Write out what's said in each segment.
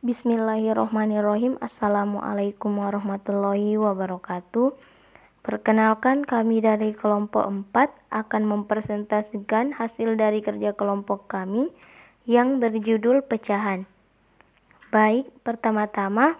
Bismillahirrohmanirrohim. Assalamualaikum warahmatullahi wabarakatuh. Perkenalkan, kami dari kelompok 4 akan mempresentasikan hasil dari kerja kelompok kami yang berjudul pecahan. Baik, pertama-tama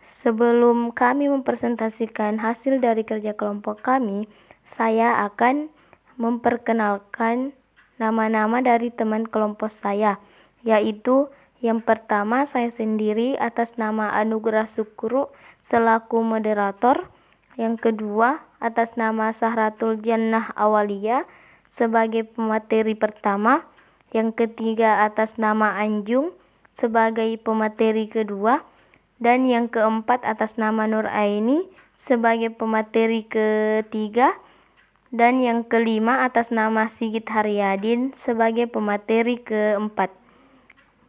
sebelum kami mempresentasikan hasil dari kerja kelompok kami, saya akan memperkenalkan nama-nama dari teman kelompok saya, yaitu yang pertama saya sendiri atas nama Anugerah Syukuru selaku moderator. Yang kedua atas nama Sahratul Jannah Awalia sebagai pemateri pertama. Yang ketiga atas nama Anjung sebagai pemateri kedua. Dan yang keempat atas nama Nur Aini sebagai pemateri ketiga. Dan yang kelima atas nama Sigit Haryadin sebagai pemateri keempat.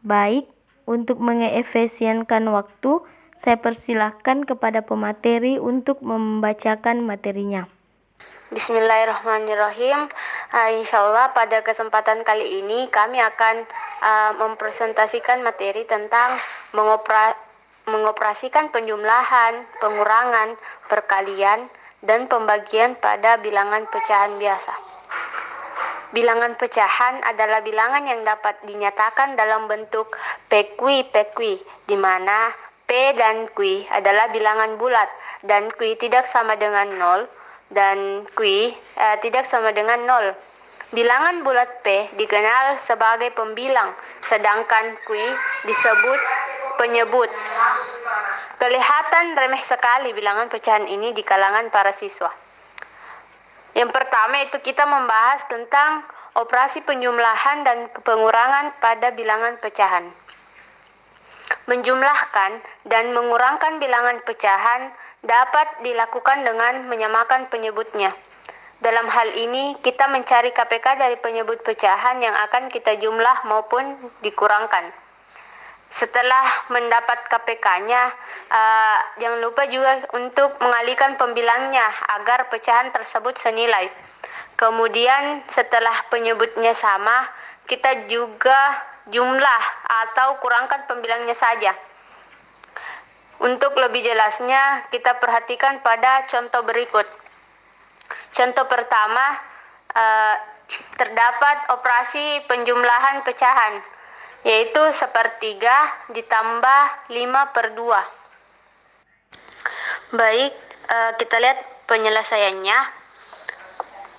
Baik, untuk mengefisienkan waktu, saya persilahkan kepada pemateri untuk membacakan materinya. Bismillahirrahmanirrahim. Insyaallah pada kesempatan kali ini kami akan mempresentasikan materi tentang mengoperasikan penjumlahan, pengurangan, perkalian, dan pembagian pada bilangan pecahan biasa. Bilangan pecahan adalah bilangan yang dapat dinyatakan dalam bentuk pekui, di mana P dan Q adalah bilangan bulat dan Q tidak sama dengan 0 dan Q tidak sama dengan 0. Bilangan bulat P dikenal sebagai pembilang, sedangkan Q disebut penyebut. Kelihatan remeh sekali bilangan pecahan ini di kalangan para siswa. Yang pertama itu kita membahas tentang operasi penjumlahan dan pengurangan pada bilangan pecahan. Menjumlahkan dan mengurangkan bilangan pecahan dapat dilakukan dengan menyamakan penyebutnya. Dalam hal ini, kita mencari KPK dari penyebut pecahan yang akan kita jumlah maupun dikurangkan. Setelah mendapat KPK-nya, jangan lupa juga untuk mengalihkan pembilangnya agar pecahan tersebut senilai. Kemudian setelah penyebutnya sama, kita juga jumlah atau kurangkan pembilangnya saja. Untuk lebih jelasnya, kita perhatikan pada contoh berikut. Contoh pertama, terdapat operasi penjumlahan pecahan, yaitu 1/3 ditambah 5/2. Baik, kita lihat penyelesaiannya.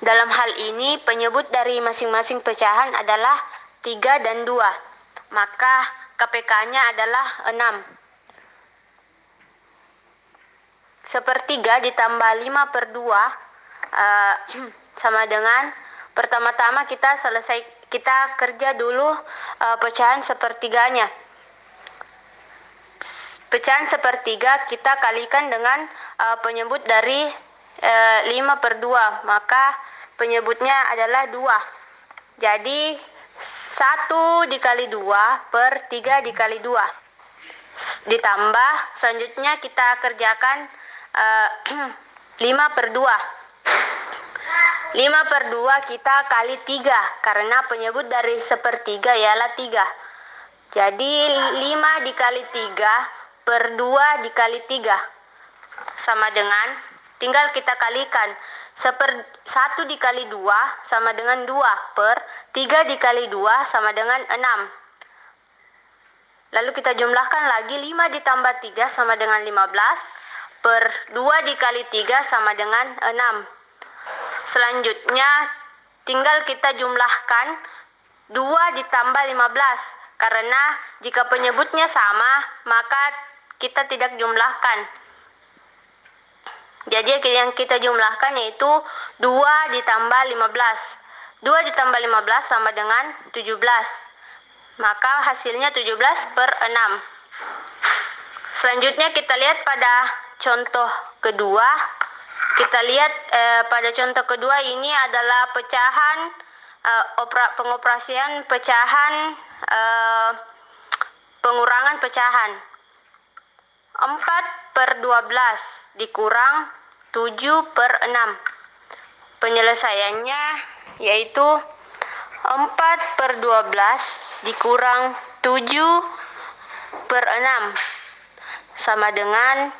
Dalam hal ini, penyebut dari masing-masing pecahan adalah 3 dan 2. Maka KPK-nya adalah 6. 1/3 ditambah 5/2 sama dengan, pertama-tama kita kerja dulu pecahan 1/3-nya. Pecahan 1/3 kita kalikan dengan penyebut dari 5/2, maka penyebutnya adalah 2. Jadi 1 dikali 2 per 3 dikali 2. Ditambah, selanjutnya kita kerjakan 5/2. 5/2 kita kali 3, karena penyebut dari 1/3 ialah 3. Jadi 5 dikali 3 per 2 dikali 3 sama dengan, tinggal kita kalikan, 1 dikali 2 sama dengan 2 per 3 dikali 2 sama dengan 6. Lalu kita jumlahkan lagi, 5 ditambah 3 sama dengan 15 per 2 dikali 3 sama dengan 6. Selanjutnya tinggal kita jumlahkan 2 ditambah 15, karena jika penyebutnya sama maka kita tidak jumlahkan. Jadi yang kita jumlahkan yaitu 2 ditambah 15. 2 ditambah 15 sama dengan 17. Maka hasilnya 17/6. Selanjutnya kita lihat pada contoh kedua. Kita lihat pada contoh kedua ini adalah pecahan, pengoperasian pecahan, pengurangan pecahan. 4/12 dikurang 7/6. Penyelesaiannya yaitu 4/12 dikurang 7 per 6 sama dengan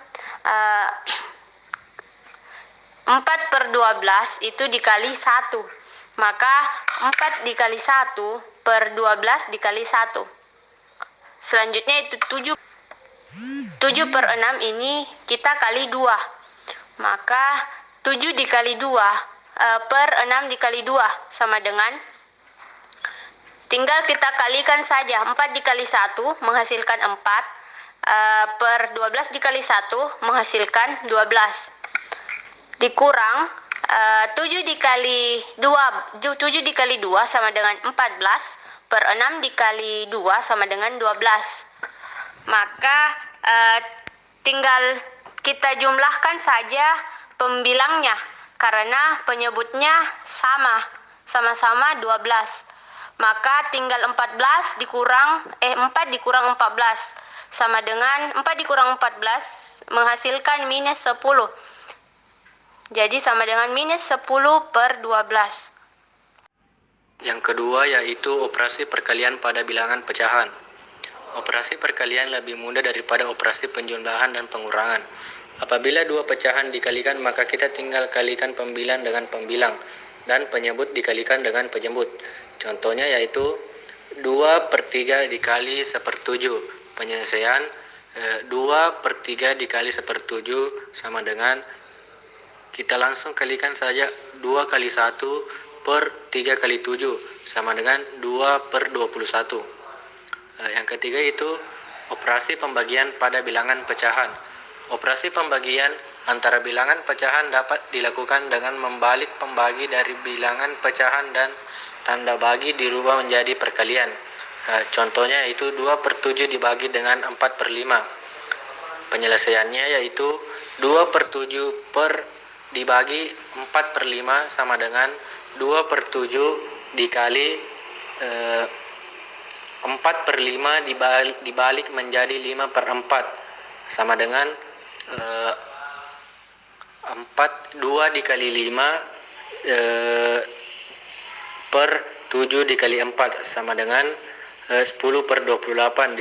4 per 12 itu dikali 1. Maka 4 dikali 1 per 12 dikali 1. Selanjutnya itu 7 per 6 ini kita kali 2. Maka 7 dikali 2 per 6 dikali 2 sama dengan, tinggal kita kalikan saja. 4 dikali 1 menghasilkan 4, per 12 dikali 1 menghasilkan 12. Dikurang 7 dikali 2 sama dengan 14, per 6 dikali 2 sama dengan 12. Maka tinggal kita jumlahkan saja pembilangnya karena penyebutnya sama-sama 12. Maka tinggal 4 dikurang 14 sama dengan 4 dikurang 14 menghasilkan minus 10. Jadi sama dengan minus 10 per 12. Yang kedua yaitu operasi perkalian pada bilangan pecahan. Operasi perkalian lebih mudah daripada operasi penjumlahan dan pengurangan. Apabila dua pecahan dikalikan, maka kita tinggal kalikan pembilang dengan pembilang dan penyebut dikalikan dengan penyebut. Contohnya yaitu 2 per 3 dikali 1/7. Penyelesaian 2 per 3 dikali 1/7 sama dengan, kita langsung kalikan saja 2 kali 1 per 3 kali 7 sama dengan 2 per 21. Yang ketiga itu operasi pembagian pada bilangan pecahan. Operasi pembagian antara bilangan pecahan dapat dilakukan dengan membalik pembagi dari bilangan pecahan dan tanda bagi dirubah menjadi perkalian. Contohnya yaitu 2 per 7 dibagi dengan 4 per 5. Penyelesaiannya yaitu 2 per 7 dibagi 4 per 5 sama dengan 2 per 7 dikali 4 per 5 dibalik menjadi 5 per 4 sama dengan 2 dikali 5 per 7 dikali 4 sama dengan 10 per 28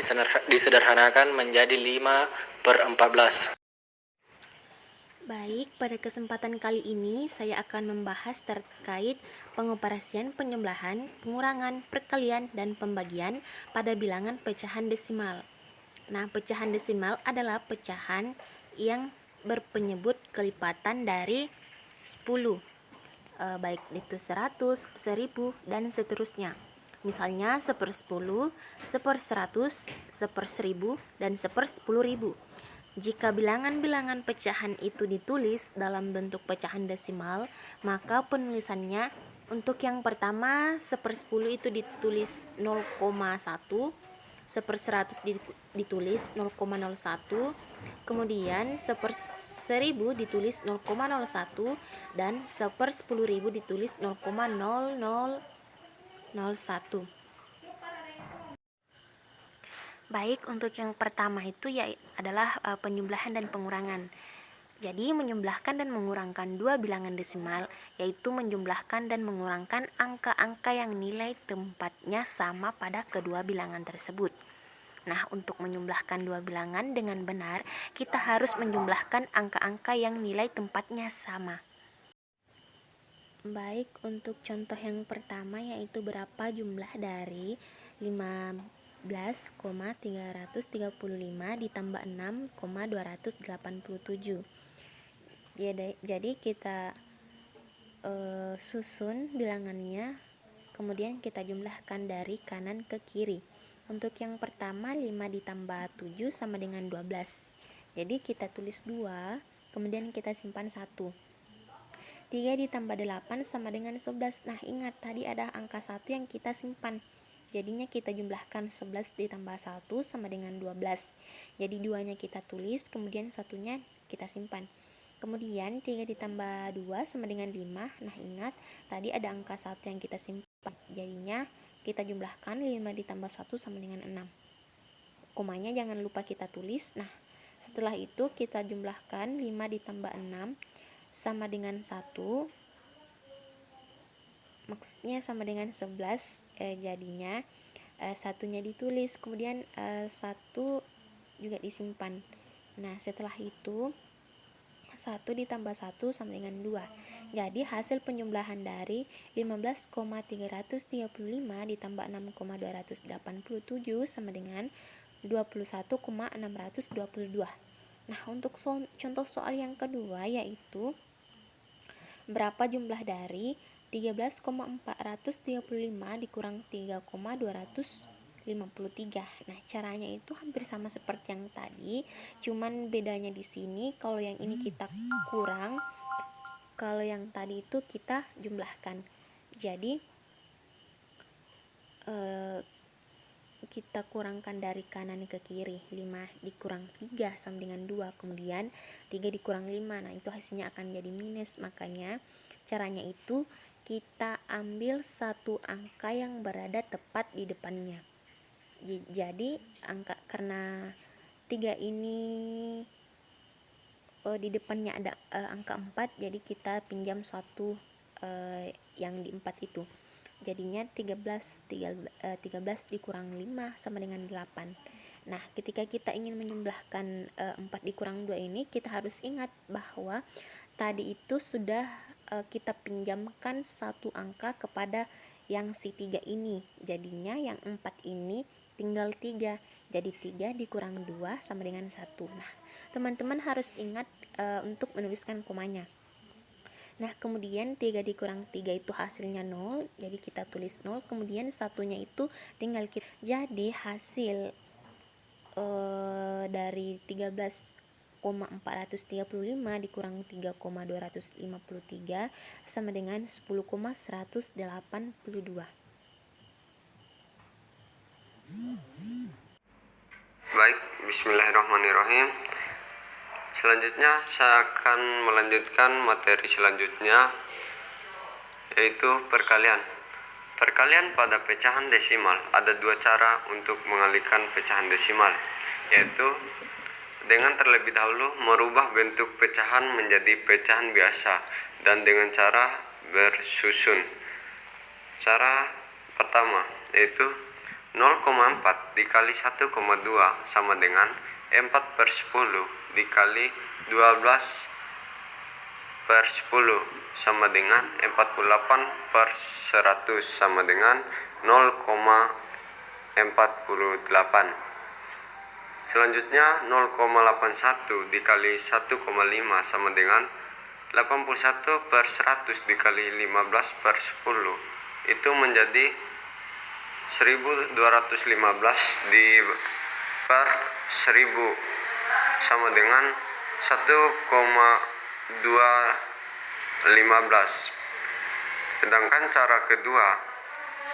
disederhanakan menjadi 5 per 14. Baik, pada kesempatan kali ini saya akan membahas terkait pengoperasian penjumlahan, pengurangan, perkalian, dan pembagian pada bilangan pecahan desimal. Nah, pecahan desimal adalah pecahan yang berpenyebut kelipatan dari 10, baik itu 100, 1000, dan seterusnya. Misalnya 1/10, 1/100, 1/1000, dan 1/10.000. Jika bilangan-bilangan pecahan itu ditulis dalam bentuk pecahan desimal, maka penulisannya untuk yang pertama 1/10 itu ditulis 0,1, 1/100 ditulis 0,01, kemudian 1/1000 ditulis 0,01, dan 1/10.000 ditulis 0,0001. Baik, untuk yang pertama itu adalah penjumlahan dan pengurangan. Jadi menjumlahkan dan mengurangkan dua bilangan desimal, yaitu menjumlahkan dan mengurangkan angka-angka yang nilai tempatnya sama pada kedua bilangan tersebut. Nah, untuk menjumlahkan dua bilangan dengan benar, kita harus menjumlahkan angka-angka yang nilai tempatnya sama. Baik, untuk contoh yang pertama yaitu berapa jumlah dari 15,335 ditambah 6,287. Jadi kita susun bilangannya, kemudian kita jumlahkan dari kanan ke kiri. Untuk yang pertama 5 ditambah 7 sama dengan 12. Jadi kita tulis 2, kemudian kita simpan 1. 3 ditambah 8 sama dengan 11. Nah, ingat tadi ada angka 1 yang kita simpan. Jadinya kita jumlahkan 11 ditambah 1 sama dengan 12. Jadi 2-nya kita tulis, kemudian 1-nya kita simpan. Kemudian 3 ditambah 2 sama dengan 5. Nah, ingat tadi ada angka 1 yang kita simpan. Jadinya kita jumlahkan 5 ditambah 1 sama dengan 6. Komanya jangan lupa kita tulis. Nah, setelah itu kita jumlahkan 5 ditambah 6 sama dengan 1, maksudnya sama dengan 11. Jadinya 1-nya ditulis, kemudian 1 juga disimpan. Nah, setelah itu 1 ditambah 1 sama dengan 2. Jadi hasil penjumlahan dari 15,335 ditambah 6,287 sama dengan 21,622. Nah, untuk contoh soal yang kedua yaitu berapa jumlah dari 13,435 dikurang 3,253. Nah, caranya itu hampir sama seperti yang tadi, cuman bedanya di sini kalau yang ini kita kurang, kalau yang tadi itu kita jumlahkan. Jadi kita kurangkan dari kanan ke kiri. 5 dikurang 3 sama dengan 2, kemudian 3 dikurang 5. Nah, itu hasilnya akan jadi minus. Makanya caranya itu kita ambil satu angka yang berada tepat di depannya. Jadi karena 3 ini di depannya ada angka 4, jadi kita pinjam satu yang di 4 itu. Jadinya 13 dikurang 5 sama dengan 8. Nah, ketika kita ingin menjumlahkan 4 dikurang 2 ini, kita harus ingat bahwa tadi itu sudah kita pinjamkan satu angka kepada yang si 3 ini. Jadinya yang 4 ini tinggal 3. Jadi 3 dikurang 2 sama dengan 1. Nah, teman-teman harus ingat untuk menuliskan komanya. Nah, kemudian 3 dikurang 3 itu hasilnya 0, jadi kita tulis 0, kemudian satunya itu tinggal kita. Jadi hasil dari 13,435 dikurang 3,253 sama dengan 10,182. Baik, bismillahirrahmanirrahim. Selanjutnya saya akan melanjutkan materi selanjutnya, yaitu perkalian. Perkalian pada pecahan desimal. Ada dua cara untuk mengalihkan pecahan desimal, yaitu dengan terlebih dahulu merubah bentuk pecahan menjadi pecahan biasa dan dengan cara bersusun. Cara pertama yaitu 0,4 dikali 1,2 sama dengan 4/10 dikali 12/10 sama dengan 48/100 sama dengan 0,48. Selanjutnya 0,81 dikali 1,5 sama dengan 81/100 dikali 15/10, itu menjadi 1215 per 1000 sama dengan 1,215. Sedangkan cara kedua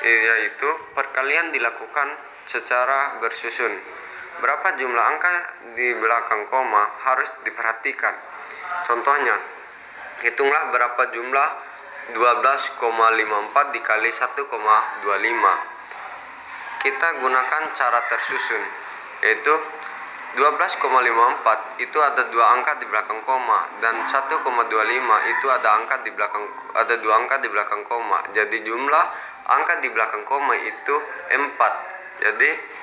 yaitu perkalian dilakukan secara bersusun. Berapa jumlah angka di belakang koma harus diperhatikan. Contohnya, hitunglah berapa jumlah 12,54 dikali 1,25. Kita gunakan cara tersusun, yaitu 12,54 itu ada dua angka di belakang koma dan 1,25 itu ada dua angka di belakang koma. Jadi jumlah angka di belakang koma itu 4. Jadi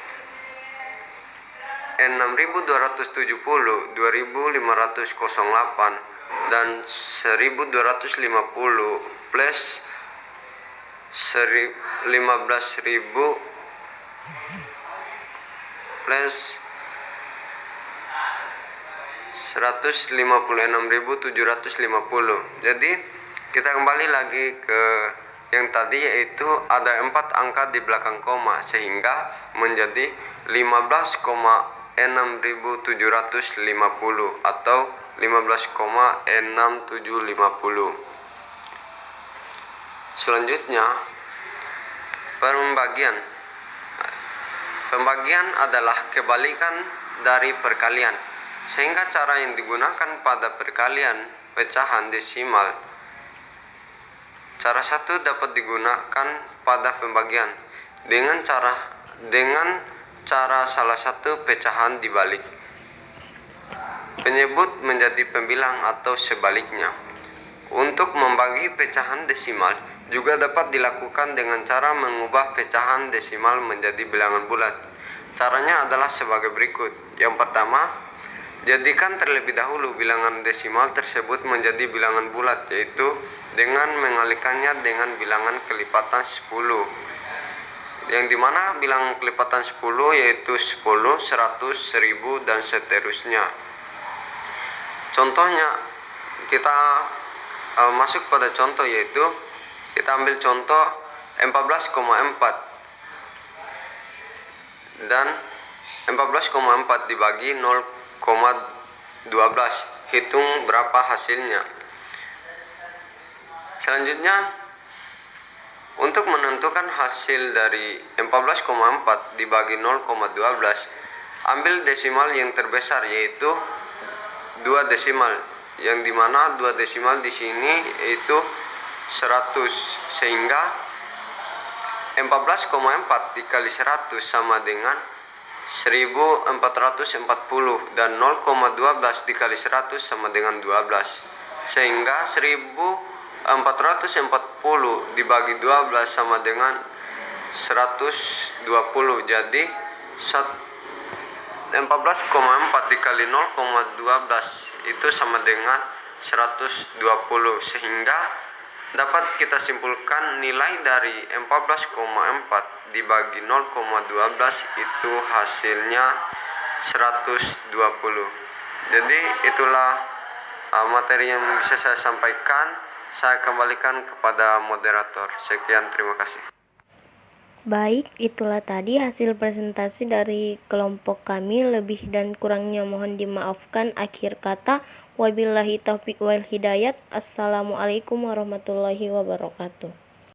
6.270, 2.508 dan 1.250 plus 15.000 plus 156.750. Jadi kita kembali lagi ke yang tadi, yaitu ada 4 angka di belakang koma sehingga menjadi 15,6750 atau 15,6750. Selanjutnya pembagian adalah kebalikan dari perkalian, sehingga cara yang digunakan pada perkalian pecahan desimal, cara satu dapat digunakan pada pembagian dengan cara salah satu pecahan dibalik, penyebut menjadi pembilang atau sebaliknya. Untuk membagi pecahan desimal juga dapat dilakukan dengan cara mengubah pecahan desimal menjadi bilangan bulat. Caranya adalah sebagai berikut. Yang pertama, jadikan terlebih dahulu bilangan desimal tersebut menjadi bilangan bulat, yaitu dengan mengalihkannya dengan bilangan kelipatan 10. Yang dimana bilangan kelipatan 10 yaitu 10, 100, 1000, dan seterusnya. Contohnya, kita masuk pada contoh, yaitu kita ambil contoh 14,4 dan 14,4 dibagi 0,12, hitung berapa hasilnya. Selanjutnya, untuk menentukan hasil dari 14,4 dibagi 0,12, ambil desimal yang terbesar, yaitu 2 desimal, yang dimana 2 desimal di sini yaitu 100, sehingga 14,4 dikali 100 sama dengan 1440, dan 0,12 dikali 100 sama dengan 12, sehingga 1440 dibagi 12 sama dengan 120. Jadi 14,4 dikali 0,12 itu sama dengan 120, sehingga dapat kita simpulkan nilai dari 14,4 dibagi 0,12 itu hasilnya 120. Jadi itulah materi yang bisa saya sampaikan. Saya kembalikan kepada moderator. Sekian, terima kasih. Baik, itulah tadi hasil presentasi dari kelompok kami. Lebih dan kurangnya mohon dimaafkan. Akhir kata, wabillahi taufiq wal hidayat. Assalamualaikum warahmatullahi wabarakatuh.